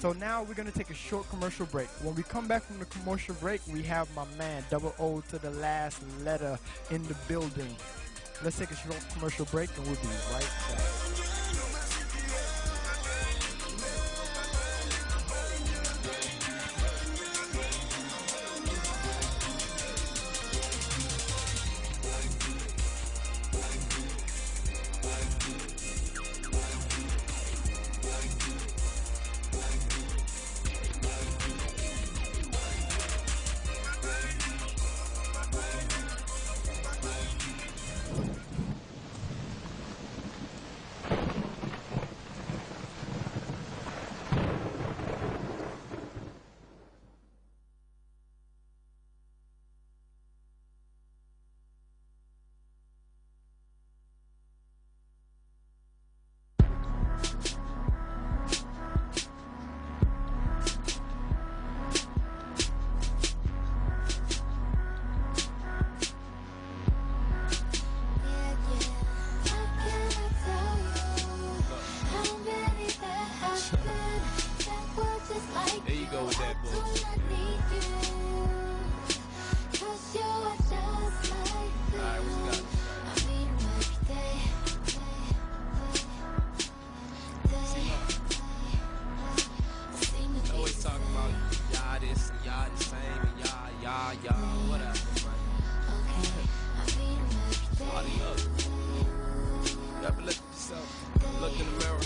So now we're gonna take a short commercial break. When we come back from the commercial break, we have my man Double O to the last letter in the building. Let's take a short commercial break and we'll be right back. There you go with that bullshit. Alright, what you got? Always talking about y'all this and y'all the same and y'all, whatever. All the love. You gotta look at yourself. Look in the mirror.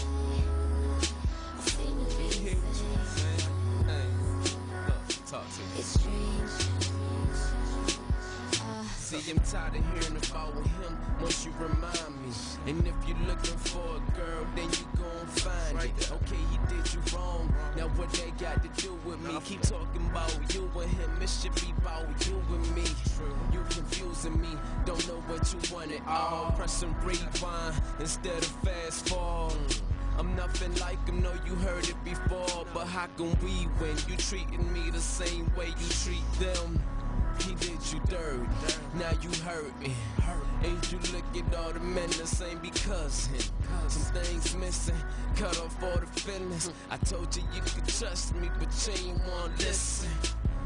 Be here with you, man. Hey, look, talk to me. It's strange. See, I'm tired of hearing about him once you remind me. And if you're looking for a girl, then you gon' find it. Okay, he did you wrong. Now what they got to do with me? Keep talking about you and him. It should be about you and me. You confusing me. Don't know what you want at all. Pressing rewind instead of fast forward. I'm nothing like him, know you heard it before. But how can we win? You treating me the same way you treat them. He did you dirty, now you hurt me. Ain't you look at all the men the same because some things missing, cut off all the feelings. I told you you could trust me, but you ain't wanna listen.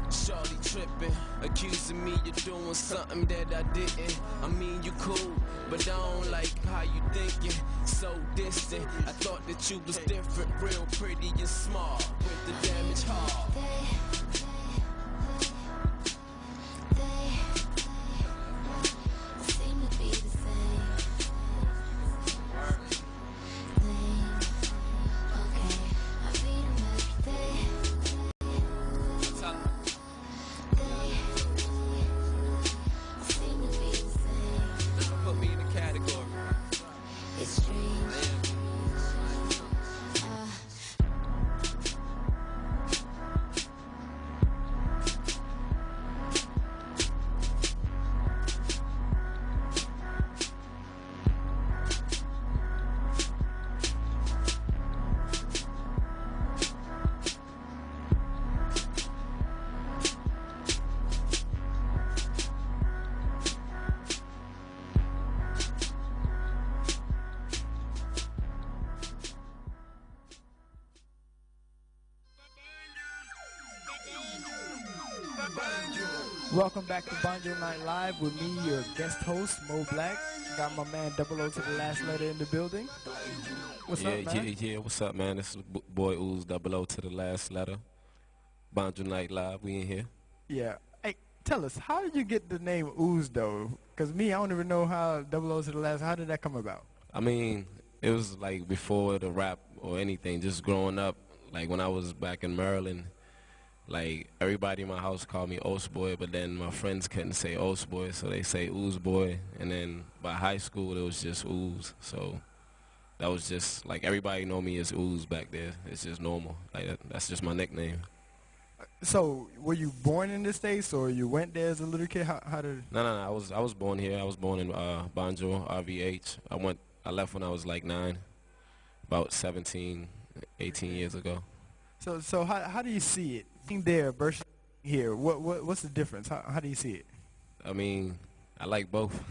Shorty tripping, accusing me of doing something that I didn't. I mean you cool, but I don't like how you thinking. So distant, I thought that you was different, real pretty and smart with the damaged heart. Welcome back to Banjo Night Live with me, your guest host, Mo Black. Got my man Double O to the last letter in the building. What's up, man? Yeah, what's up, man? This is boy Ooze, Double O to the last letter. Banjo Night Live, we in here. Yeah. Hey, tell us, how did you get the name Ooze, though? Because me, I don't even know how Double O to the last, how did that come about? I mean, it was like before the rap or anything, just growing up, like when I was back in Maryland, like everybody in my house called me Oast Boy, but then my friends couldn't say Oast Boy, so they say Ooze Boy. And then by high school, it was just Ooze. So that was just like everybody know me as Ooze back there. It's just normal. Like that's just my nickname. So were you born in the States or you went there as a little kid? How did? No. I was born here. I was born in Banjo, RVH. I left when I was like 9, about 17, 18 years ago. So how do you see it? Being there versus here, what's the difference? How do you see it? I mean, I like both.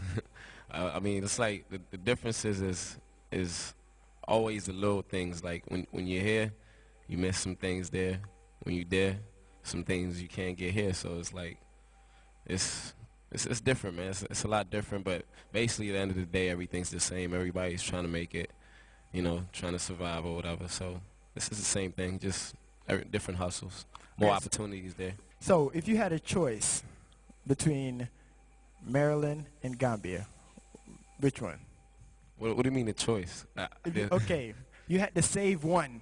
I mean, it's like the difference is always the little things. Like when you're here, you miss some things there when you there, some things you can't get here. So it's like it's it's different, man. It's a lot different, but basically at the end of the day, everything's the same. Everybody's trying to make it, trying to survive or whatever. So this is the same thing, just different hustles, more Yes. opportunities there. So if you had a choice between Maryland and Gambia, which one? What do you mean the choice? Okay, you had to save one.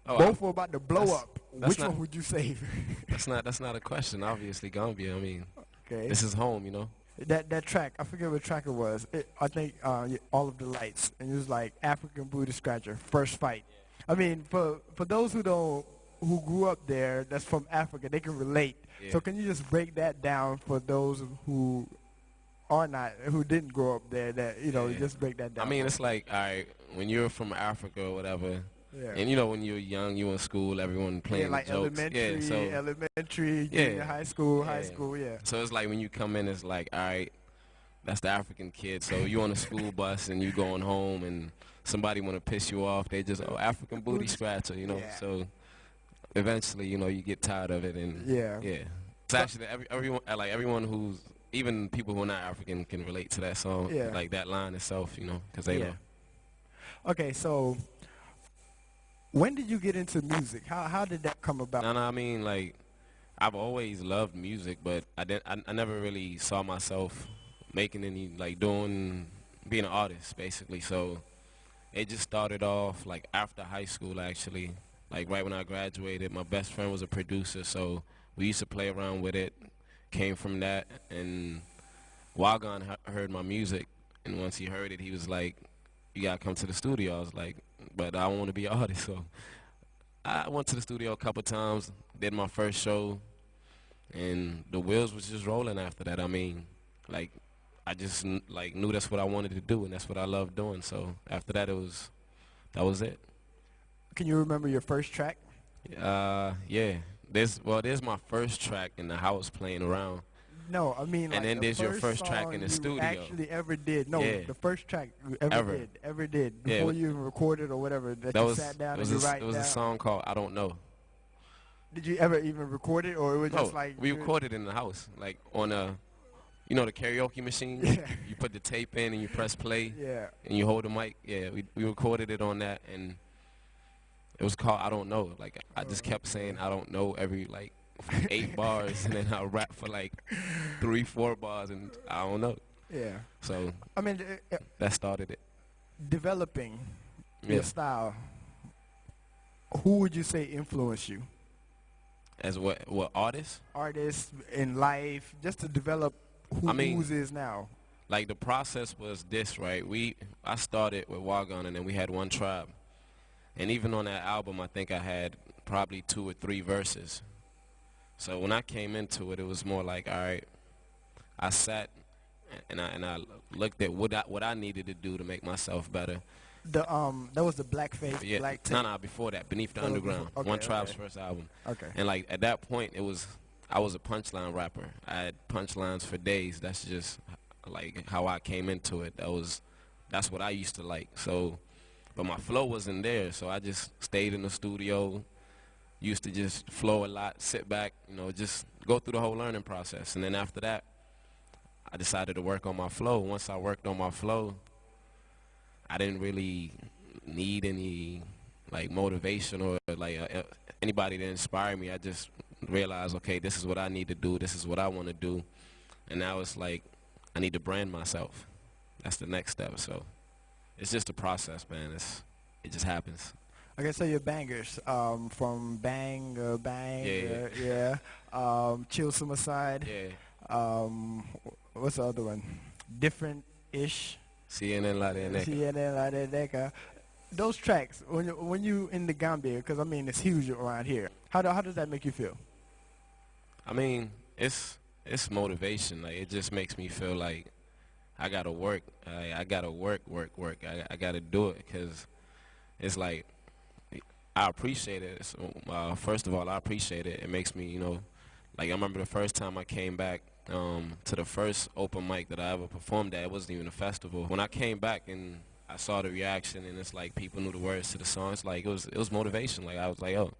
Oh, Both were about to blow that's- up. that's Which not- one would you save? that's not a question. Obviously, Gambia. I mean, Okay. this is home. That track, I forget what track it was. I think All of the Lights, and it was like African Booty Scratcher, first fight. I mean, for those who grew up there, that's from Africa, they can relate. Yeah. So can you just break that down for those who who didn't grow up there? That Yeah. just break that down. I mean, it's like, all right, when you're from Africa or whatever, Yeah. and when you're young, you in school, everyone playing like jokes. elementary, elementary, junior high school, high school, yeah. So it's like when you come in, it's like, all right, that's the African kid. So you on a school bus and you going home, and somebody want to piss you off. They just African booty scratcher, Yeah. So eventually, you get tired of it, and Yeah. It's actually everyone who's even people who are not African can relate to that song, Yeah. like that line itself, because they know. Okay, so when did you get into music? How did that come about? No, I mean, like, I've always loved music, but I never really saw myself making any, like, being an artist, basically. So it just started off, like, after high school, actually. Like, right when I graduated, my best friend was a producer, so we used to play around with it, came from that, and Wagon heard my music, and once he heard it, he was like, you gotta come to the studio. I was like, but I want to be an artist, so I went to the studio a couple times, did my first show, and the wheels was just rolling after that. I mean, like, I just knew that's what I wanted to do, and that's what I loved doing. So after that, that was it. Can you remember your first track? Yeah. There's my first track in the house playing around. No, I mean, like, And then there's your first track song in the you studio. actually ever did. No, Yeah. the first track you Ever. ever did, Yeah, before you even recorded or whatever, that you sat down and you write it was down. a song called I Don't Know. Did you ever even record it, or it was No, just like we recorded in the house, like on the karaoke machine. Yeah. You put the tape in and you press play. Yeah. And you hold the mic. Yeah, we recorded it on that, and it was called I Don't Know. Like, I just kept saying I don't know every 8 bars, and then I rap for 3-4 bars, and I don't know. Yeah. So I mean, that started it. developing Yeah. your style. Who would you say influenced you? As what artists? Artists in life, just to develop who I mean- Ooze is now. Like, the process was this, right? I started with Wagon, and then we had One Tribe. And even on that album, I think I had probably 2 or 3 verses. So when I came into it, it was more like, all right, I sat and I looked at what I needed to do to make myself better. That was the Blackface, Yeah, Black Tape. no, before that, Beneath the Oh, Underground, okay, One Tribe's okay. first album. Okay. And at that point, I was a punchline rapper. I had punchlines for days. That's just how I came into it. That's what I used to like. So, but my flow wasn't there, so I just stayed in the studio. Used to just flow a lot, sit back, just go through the whole learning process. And then after that, I decided to work on my flow. Once I worked on my flow, I didn't really need any motivation or anybody to inspire me. I just realized, okay, this is what I need to do. This is what I want to do. And now it's like I need to brand myself. That's the next step. So it's just a process, man. It just happens. Okay, so your bangers, from Bang, Bang, Yeah. Chill Suicide. Yeah. What's the other one? Different-ish. CNN La De Neka. CNN, La De Deca. Those tracks, when you in the Gambia, because I mean it's huge around here. How does that make you feel? I mean, it's motivation. It just makes me feel like I gotta work. I gotta work. I gotta do it, because it's like I appreciate it. So, first of all, I appreciate it. It makes me, I remember the first time I came back to the first open mic that I ever performed at. It wasn't even a festival. When I came back and I saw the reaction, and it's like people knew the words to the song. It's like it was motivation. Like I was like, oh,